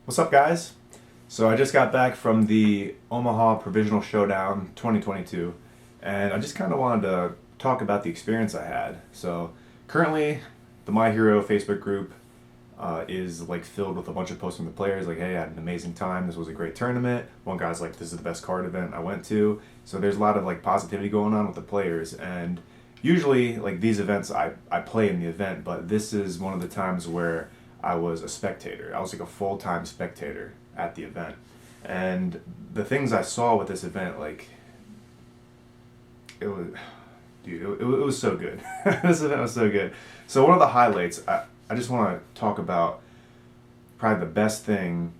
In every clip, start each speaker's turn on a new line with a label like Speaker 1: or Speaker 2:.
Speaker 1: What's up, guys? So I just got back from the Omaha Provisional Showdown 2022, and I just kind of wanted to talk about the experience I had. So currently, the My Hero Facebook group is like filled with a bunch of posts from the players, like, "Hey, I had an amazing time. This was a great tournament." One guy's like, "This is the best card event I went to." So there's a lot of like positivity going on with the players, and usually like these events, I play in the event, but this is one of the times where I was a spectator. I was like a full time spectator at the event. And the things I saw with this event, like, it was, dude, it was so good. This event was so good. So, one of the highlights, I just want to talk about probably the best thing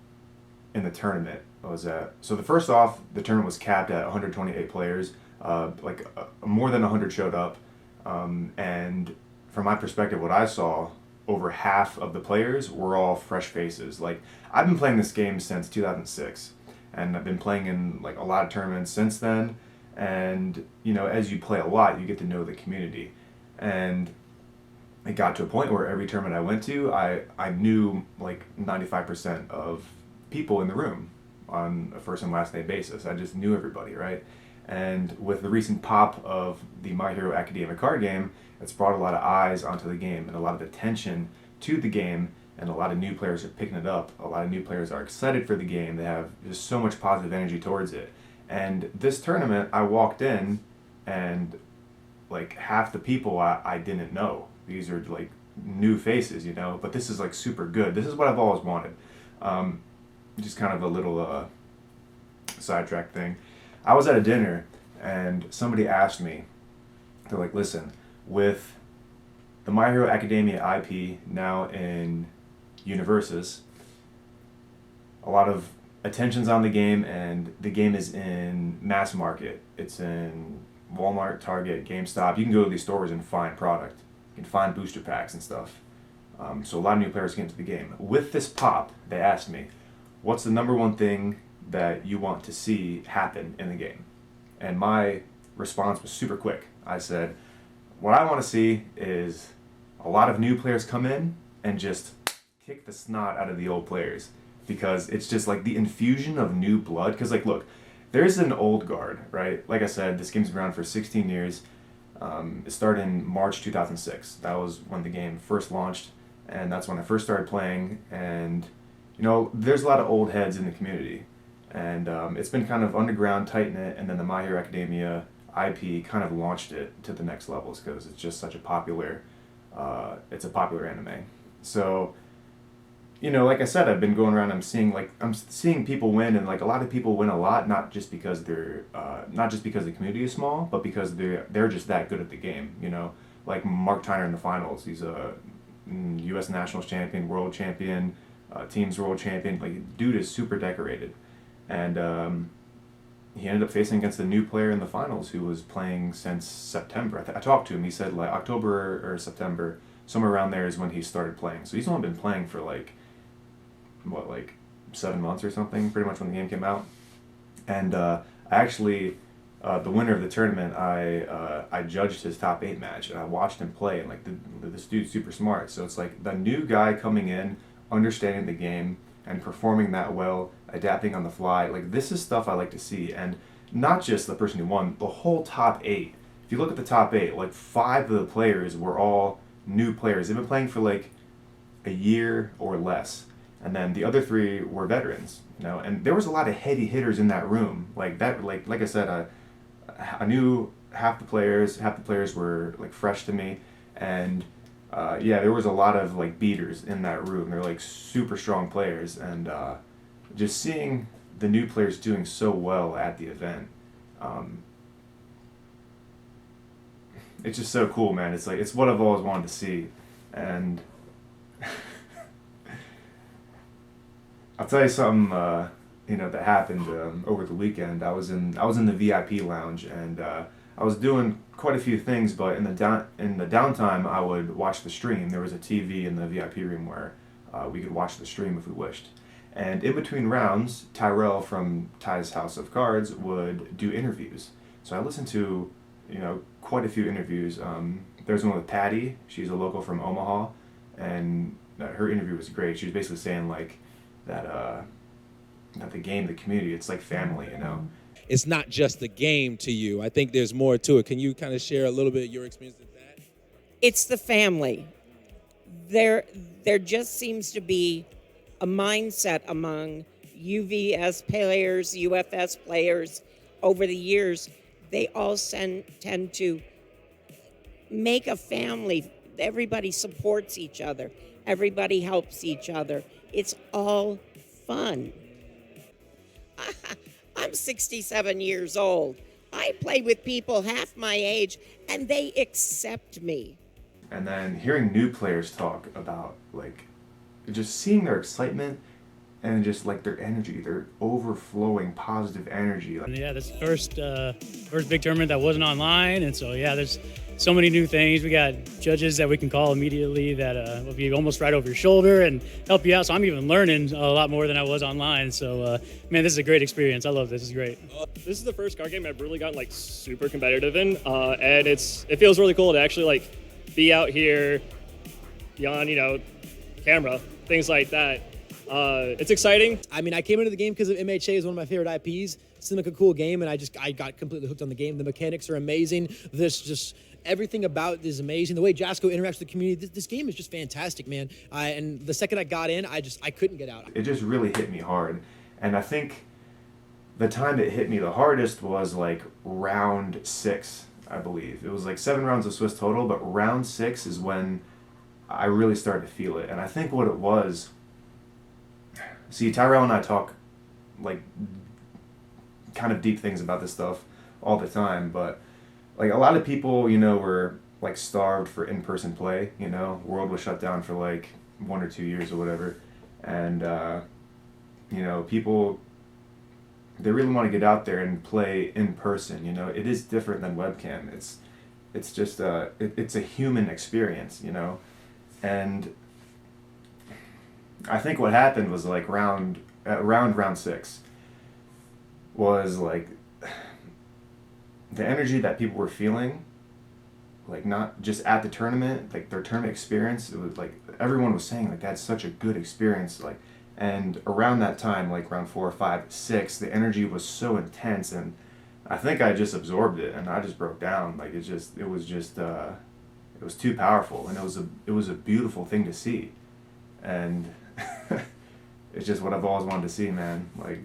Speaker 1: in the tournament was that. So, the first off, the tournament was capped at 128 players. More than 100 showed up. And from my perspective, what I saw, over half of the players were all fresh faces. Like, I've been playing this game since 2006, and I've been playing in like a lot of tournaments since then. And as you play a lot, you get to know the community. And it got to a point where every tournament I went to, I knew like 95% of people in the room on a first and last name basis. I just knew everybody, right? And with the recent pop of the My Hero Academia card game, it's brought a lot of eyes onto the game and a lot of attention to the game, and a lot of new players are picking it up. A lot of new players are excited for the game. They have just so much positive energy towards it. And this tournament, I walked in, and like half the people I didn't know. These are like new faces, but this is like super good. This is what I've always wanted. Um, just kind of a little sidetrack thing. I was at a dinner, and somebody asked me, they're like, "Listen, with the My Hero Academia IP now in Universes, a lot of attention's on the game, and the game is in mass market. It's in Walmart, Target, GameStop. You can go to these stores and find product. You can find booster packs and stuff. So a lot of new players get into the game. With this pop, they asked me, what's the number one thing that you want to see happen in the game?" And my response was super quick. I said, what I want to see is a lot of new players come in and just kick the snot out of the old players, because it's just like the infusion of new blood. Because, like, look, there's an old guard, right? Like I said, this game's been around for 16 years. It started in March 2006. That was when the game first launched, and that's when I first started playing. And there's a lot of old heads in the community, and it's been kind of underground, tight knit, and then the My Hero Academia IP kind of launched it to the next levels because it's just such a popular, it's a popular anime. So, like I said, I've been going around. I'm seeing people win, and like a lot of people win a lot, not just because not just because the community is small, but because they're just that good at the game. Like Mark Tyner in the finals. He's a U.S. Nationals champion, world champion, teams world champion. Like, dude is super decorated, and he ended up facing against a new player in the finals who was playing since September. I talked to him. He said like October or September, somewhere around there is when he started playing. So he's only been playing for like 7 months or something, pretty much when the game came out. And I actually, the winner of the tournament, I judged his top 8 match, and I watched him play, and like this dude's super smart. So it's like the new guy coming in, understanding the game, and performing that well, adapting on the fly. Like, this is stuff I like to see, and not just the person who won, the whole top 8. If you look at the top 8, like 5 of the players were all new players. They've been playing for like a year or less, and then the other 3 were veterans. And there was a lot of heavy hitters in that room. Like that, like I said, I knew half the players. Half the players were like fresh to me, and yeah, there was a lot of like beaters in that room. They're like super strong players, and just seeing the new players doing so well at the event, um, it's just so cool, man. It's like it's what I've always wanted to see, and I'll tell you something. That happened over the weekend. I was in the VIP lounge, and I was doing quite a few things. But in the downtime, I would watch the stream. There was a TV in the VIP room where we could watch the stream if we wished. And in between rounds, Tyrell from Ty's House of Cards would do interviews. So I listened to quite a few interviews. There's one with Patty. She's a local from Omaha, and her interview was great. She was basically saying like, that that the game, the community, it's like family, you know.
Speaker 2: It's not just the game to you. I think there's more to it. Can you kind of share a little bit of your experience with that?
Speaker 3: It's the family. There, there just seems to be a mindset among UVS players, UFS players over the years. They all tend to make a family. Everybody supports each other. Everybody helps each other. It's all fun. I'm 67 years old. I play with people half my age, and they accept me.
Speaker 1: And then hearing new players talk about like just seeing their excitement and just like their energy, their overflowing positive energy.
Speaker 4: Yeah, this first big tournament that wasn't online, and so yeah, there's so many new things. We got judges that we can call immediately that will be almost right over your shoulder and help you out. So I'm even learning a lot more than I was online. So man, this is a great experience. I love this. It's great.
Speaker 5: This is the first card game I've really gotten like super competitive in, and it feels really cool to actually like be out here on camera, things like that. It's exciting.
Speaker 6: I mean, I came into the game because of MHA is one of my favorite IPs. It seemed like a cool game, and I got completely hooked on the game. The mechanics are amazing. Everything about it is amazing. The way Jasco interacts with the community, this game is just fantastic, man. And the second I got in, I couldn't get out.
Speaker 1: It just really hit me hard. And I think the time it hit me the hardest was like round 6, I believe. It was like 7 rounds of Swiss total, but round 6 is when I really started to feel it. And I think what it was, see, Tyrell and I talk like kind of deep things about this stuff all the time, but like a lot of people, you know, were like starved for in-person play, you know, world was shut down for like 1 or 2 years or whatever. And, you know, people, they really want to get out there and play in person, you know. It is different than webcam. It's just, it's a human experience, you know. And I think what happened was like round 6 was like the energy that people were feeling, like not just at the tournament, like their tournament experience. It was like everyone was saying like that's such a good experience, like, and around that time, like round 4, 5, 6, the energy was so intense, and I think I just absorbed it and I just broke down. Like it was too powerful, and it was a beautiful thing to see, and it's just what I've always wanted to see, man. Like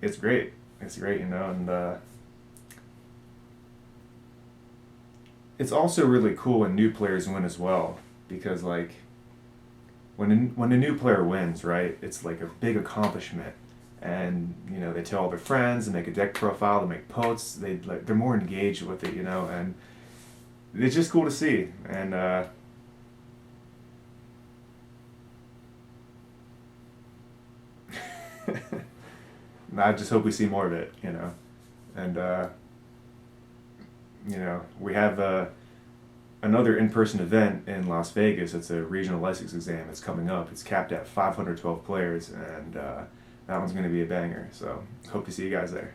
Speaker 1: it's great. It's great, you know, and it's also really cool when new players win as well, because like when a new player wins, right, it's like a big accomplishment, and you know they tell all their friends, and make a deck profile, they make posts, they're more engaged with it, you know, and it's just cool to see, and I just hope we see more of it, you know. And, you know, we have another in-person event in Las Vegas. It's a regional license exam. It's coming up. It's capped at 512 players, and that one's going to be a banger. So hope to see you guys there.